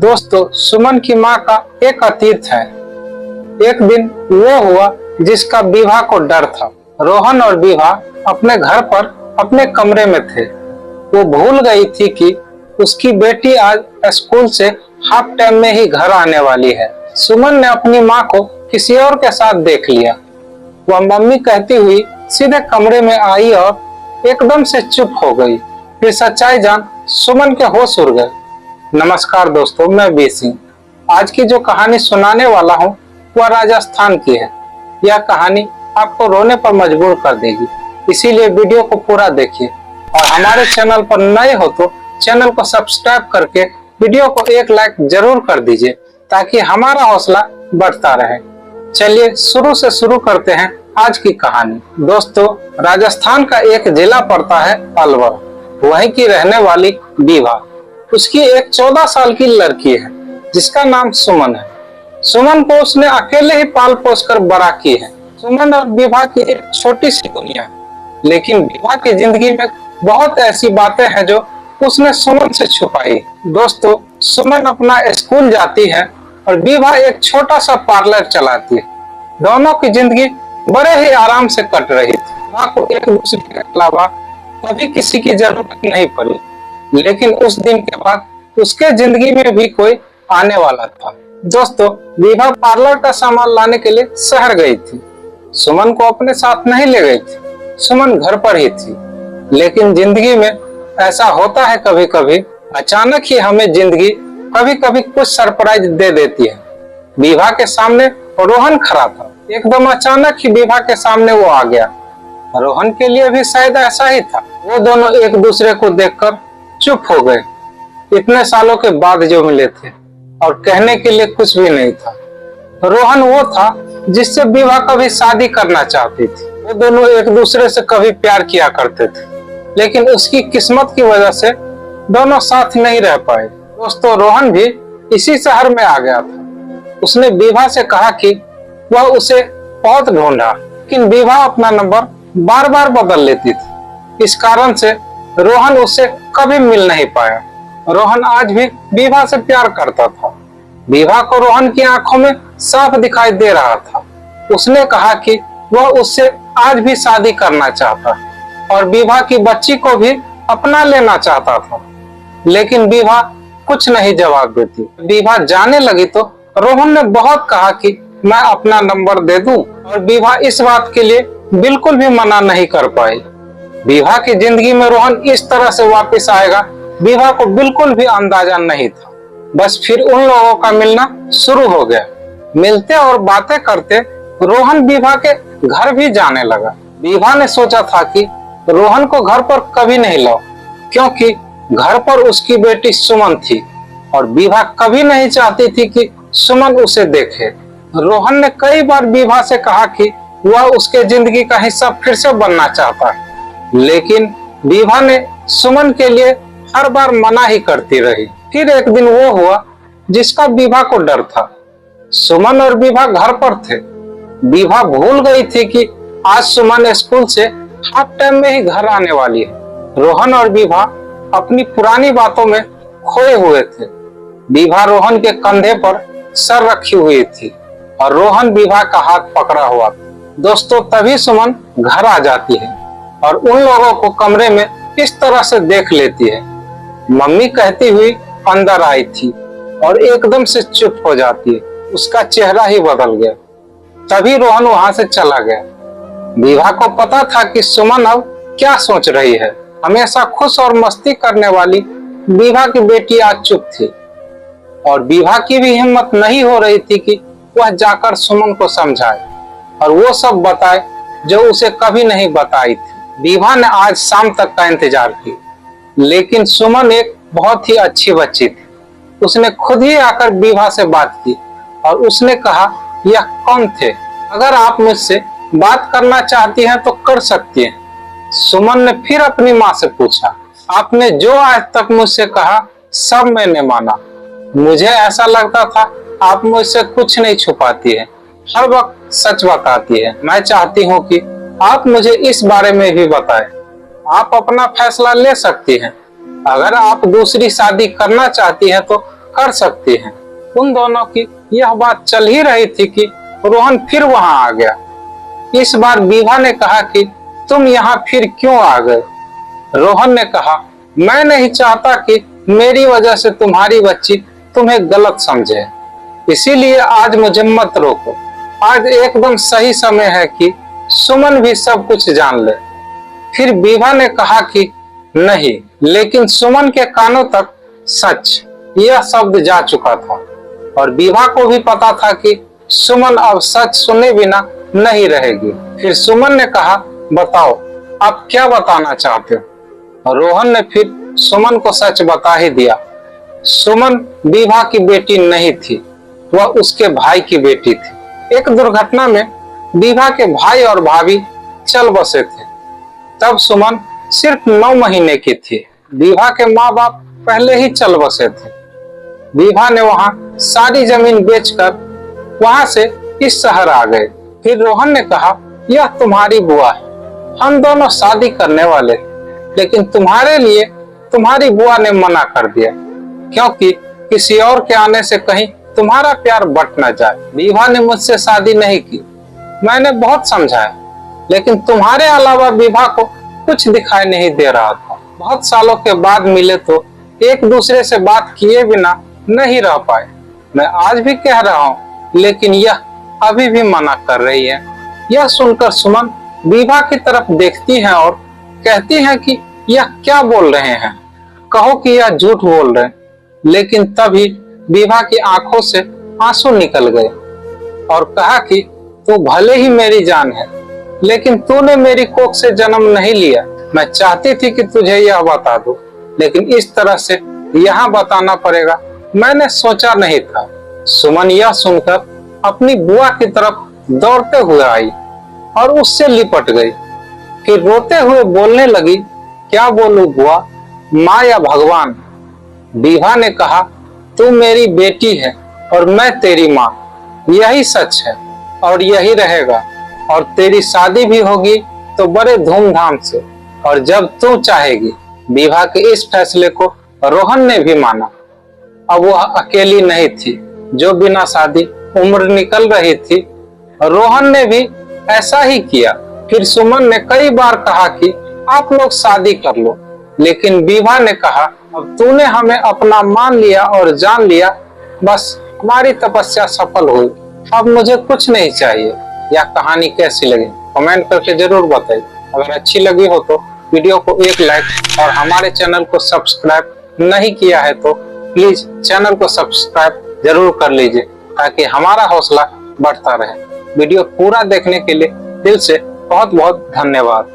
दोस्तों, सुमन की माँ का एक अतीत है। एक दिन वो हुआ जिसका विभा को डर था। रोहन और विभा अपने घर पर अपने कमरे में थे। वो भूल गई थी कि उसकी बेटी आज स्कूल से हाफ टाइम में ही घर आने वाली है। सुमन ने अपनी माँ को किसी और के साथ देख लिया। वह मम्मी कहती हुई सीधे कमरे में आई और एकदम से चुप हो गई। फिर सच्चाई जान सुमन के होश उड़ गए। नमस्कार दोस्तों, मैं वी सिंह। आज की जो कहानी सुनाने वाला हूँ वह राजस्थान की है। यह कहानी आपको रोने पर मजबूर कर देगी, इसीलिए वीडियो को पूरा देखिए। और हमारे चैनल पर नए हो तो चैनल को सब्सक्राइब करके वीडियो को एक लाइक जरूर कर दीजिए ताकि हमारा हौसला बढ़ता रहे। चलिए शुरू से शुरू करते हैं आज की कहानी। दोस्तों, राजस्थान का एक जिला पड़ता है अलवर। वहीं की रहने वाली विभा, उसकी एक 14 साल की लड़की है जिसका नाम सुमन है। सुमन को उसने अकेले ही पाल पोस कर बड़ा की है। सुमन और विभा की एक छोटी सी दुनिया है, लेकिन विभा की जिंदगी में बहुत ऐसी बातें हैं जो उसने सुमन से छुपाई। दोस्तों, सुमन अपना स्कूल जाती है और विभा एक छोटा सा पार्लर चलाती है। दोनों की जिंदगी बड़े ही आराम से कट रही थी। विभा को एक दूसरे के अलावा कभी किसी की जरूरत नहीं पड़ी, लेकिन उस दिन के बाद उसके जिंदगी में भी कोई आने वाला था। दोस्तों, विभा पार्लर का सामान लाने के लिए शहर गई थी। सुमन को अपने साथ नहीं ले गई थी, सुमन घर पर ही थी। लेकिन जिंदगी में ऐसा होता है, कभी कभी अचानक ही हमें जिंदगी कभी कभी कुछ सरप्राइज दे देती है। विभा के सामने रोहन खड़ा था। एकदम अचानक ही विभा के सामने वो आ गया। रोहन के लिए भी शायद ऐसा ही था। वो दोनों एक दूसरे को देखकर चुप हो गए। इतने सालों के बाद जो मिले थे और कहने के लिए कुछ भी नहीं था। रोहन वो था जिससे विभा कभी शादी करना चाहती थी। वो दोनों एक दूसरे से कभी प्यार किया करते थे, लेकिन उसकी किस्मत की वजह से दोनों साथ नहीं रह पाए। दोस्तों, रोहन भी इसी शहर में आ गया था। उसने विभा से कहा कि वह उसे बहुत ढूंढा, लेकिन विभा अपना नंबर बार बार बदल लेती थी। इस कारण से रोहन उससे कभी मिल नहीं पाया। रोहन आज भी विभा से प्यार करता था। विभा को रोहन की आंखों में साफ दिखाई दे रहा था। उसने कहा कि वह उससे आज भी शादी करना चाहता और विभा की बच्ची को भी अपना लेना चाहता था, लेकिन विभा कुछ नहीं जवाब देती। विभा जाने लगी तो रोहन ने बहुत कहा कि मैं अपना नंबर दे दूं, और विभा इस बात के लिए बिल्कुल भी मना नहीं कर पाई। विभा की जिंदगी में रोहन इस तरह से वापस आएगा, विभा को बिल्कुल भी अंदाजा नहीं था। बस फिर उन लोगों का मिलना शुरू हो गया। मिलते और बातें करते रोहन विभा के घर भी जाने लगा। विभा ने सोचा था कि रोहन को घर पर कभी नहीं लाओ, क्योंकि घर पर उसकी बेटी सुमन थी और विभा कभी नहीं चाहती थी कि सुमन उसे देखे। रोहन ने कई बार विभा से कहा कि वह उसके जिंदगी का हिस्सा फिर से बनना चाहता है, लेकिन विभा ने सुमन के लिए हर बार मना ही करती रही। फिर एक दिन वो हुआ जिसका विभा को डर था। सुमन और विभा घर पर थे। विभा भूल गई थी कि आज सुमन स्कूल से हाफ टाइम में ही घर आने वाली है। रोहन और विभा अपनी पुरानी बातों में खोए हुए थे। विभा रोहन के कंधे पर सर रखी हुई थी और रोहन विभा का हाथ पकड़ा हुआ था। दोस्तों, तभी सुमन घर आ जाती है और उन लोगों को कमरे में इस तरह से देख लेती है। मम्मी कहती हुई अंदर आई थी और एकदम से चुप हो जाती है। उसका चेहरा ही बदल गया। तभी रोहन वहां से चला गया। विभा को पता था कि सुमन अब क्या सोच रही है। हमेशा खुश और मस्ती करने वाली विभा की बेटी आज चुप थी और विभा की भी हिम्मत नहीं हो रही थी कि वह जाकर सुमन को समझाए और वो सब बताए जो उसे कभी नहीं बताई थी। विभा ने आज शाम तक का इंतजार किया, लेकिन सुमन एक बहुत ही अच्छी बच्ची थी। उसने खुद ही आकर विभा से बात की और उसने कहा, यह कौन थे? अगर आप मुझसे बात करना चाहती हैं तो कर सकती हैं। सुमन ने फिर अपनी माँ से पूछा, आपने जो आज तक मुझसे कहा सब मैंने माना। मुझे ऐसा लगता था आप मुझसे कुछ नहीं छुपाती है, हर वक्त सच बताती है। मैं चाहती हूँ कि आप मुझे इस बारे में भी बताएं। आप अपना फैसला ले सकती हैं। अगर आप दूसरी शादी करना चाहती हैं तो कर सकती हैं। उन दोनों की यह बात चल ही रही थी कि रोहन फिर वहां आ गया। इस बार विभा ने कहा कि तुम यहाँ फिर क्यों आ गए? रोहन ने कहा, मैं नहीं चाहता कि मेरी वजह से तुम्हारी बच्ची तुम्हें गलत समझे, इसीलिए आज मुझे मत रोको। आज एकदम सही समय है कि सुमन भी सब कुछ जान ले। फिर विभा ने कहा कि नहीं, लेकिन सुमन के कानों तक सच यह शब्द जा चुका था और विभा को भी पता था कि सुमन अब सच सुने बिना नहीं रहेगी। फिर सुमन ने कहा, बताओ आप क्या बताना चाहते हो? रोहन ने फिर सुमन को सच बता ही दिया। सुमन विभा की बेटी नहीं थी, वह उसके भाई की बेटी थी। एक दुर्घटना में विभा के भाई और भाभी चल बसे थे। तब सुमन सिर्फ 9 महीने की थी। विभा के माँ बाप पहले ही चल बसे थे। विभा ने वहां सारी जमीन बेचकर वहां से इस शहर आ गए। फिर रोहन ने कहा, यह तुम्हारी बुआ है, हम दोनों शादी करने वाले, लेकिन तुम्हारे लिए तुम्हारी बुआ ने मना कर दिया, क्योंकि किसी और के आने से कहीं तुम्हारा प्यार बट न जाए। विभा ने मुझसे शादी नहीं की, मैंने बहुत समझाया, लेकिन तुम्हारे अलावा विभा को कुछ दिखाई नहीं दे रहा था। बहुत सालों के बाद मिले तो एक दूसरे से बात किए बिना नहीं रह पाए। मैं आज भी कह रहा हूँ, लेकिन यह अभी भी मना कर रही है। यह सुनकर सुमन विभा की तरफ देखती है और कहती है कि यह क्या बोल रहे हैं, कहो कि यह झूठ बोल रहे हैं। लेकिन तभी विभा की आंखों से आंसू निकल गए और कहा कि तू भले ही मेरी जान है, लेकिन तूने मेरी कोख से जन्म नहीं लिया। मैं चाहती थी कि तुझे यह बता दूं, लेकिन इस तरह से यहाँ बताना पड़ेगा, मैंने सोचा नहीं था। सुमन यह सुनकर अपनी बुआ की तरफ दौड़ते हुए आई और उससे लिपट गई। फिर रोते हुए बोलने लगी, क्या बोलूं बुआ, माँ या भगवान? विभा ने कहा, तू मेरी बेटी है और मैं तेरी माँ, यही सच है और यही रहेगा। और तेरी शादी भी होगी तो बड़े धूमधाम से, और जब तू चाहेगी। विभा के इस फैसले को रोहन ने भी माना। अब वह अकेली नहीं थी जो बिना शादी उम्र निकल रही थी। रोहन ने भी ऐसा ही किया। फिर सुमन ने कई बार कहा कि आप लोग शादी कर लो, लेकिन विभा ने कहा, अब तूने हमें अपना मान लिया और जान लिया, बस हमारी तपस्या सफल हुई, अब मुझे कुछ नहीं चाहिए। यह कहानी कैसी लगी कमेंट करके जरूर बताइए। अगर अच्छी लगी हो तो वीडियो को एक लाइक और हमारे चैनल को सब्सक्राइब नहीं किया है तो प्लीज चैनल को सब्सक्राइब जरूर कर लीजिए, ताकि हमारा हौसला बढ़ता रहे। वीडियो पूरा देखने के लिए दिल से बहुत बहुत धन्यवाद।